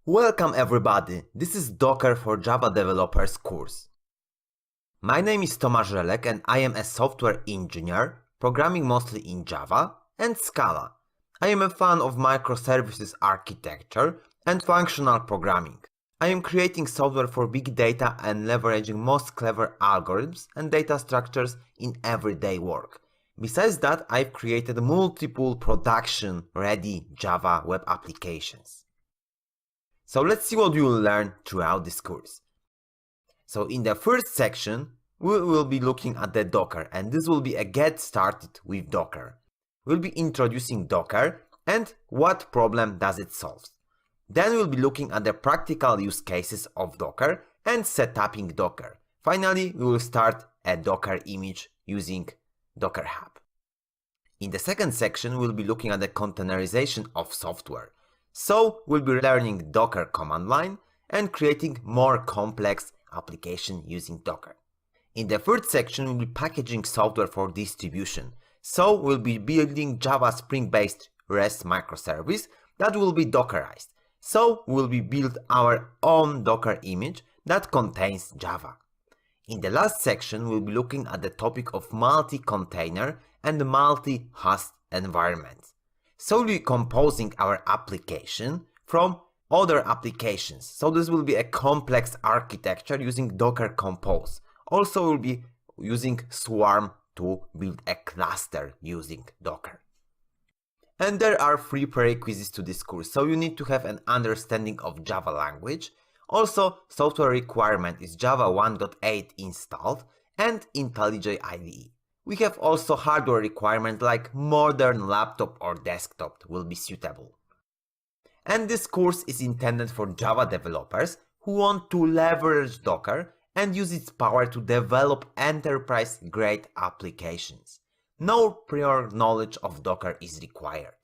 Welcome everybody, this is Docker for Java Developers course. My name is Tomasz Żelek and I am a software engineer, programming mostly in Java and Scala. I am a fan of microservices architecture and functional programming. I am creating software for big data and leveraging most clever algorithms and data structures in everyday work. Besides that, I've created multiple production-ready Java web applications. So let's see what you will learn throughout this course. So in the first section, we will be looking at the Docker, and this will be a get started with Docker. We'll be introducing Docker and what problem does it solve. Then we'll be looking at the practical use cases of Docker and setting Docker. Finally, we will start a Docker image using Docker Hub. In the second section, we'll be looking at the containerization of software. So we'll be learning Docker command line and creating more complex application using Docker. In the third section, we'll be packaging software for distribution. So we'll be building Java Spring-based REST microservice that will be Dockerized. So we'll be build our own Docker image that contains Java. In the last section, we'll be looking at the topic of multi-container and multi-host environments. So we'll be composing our application from other applications. So this will be a complex architecture using Docker Compose. Also we'll be using Swarm to build a cluster using Docker. And there are 3 prerequisites to this course, so you need to have an understanding of Java language. Also, software requirement is Java 1.8 installed and IntelliJ IDE. We have also hardware requirement like modern laptop or desktop will be suitable. And this course is intended for Java developers who want to leverage Docker and use its power to develop enterprise-grade applications. No prior knowledge of Docker is required.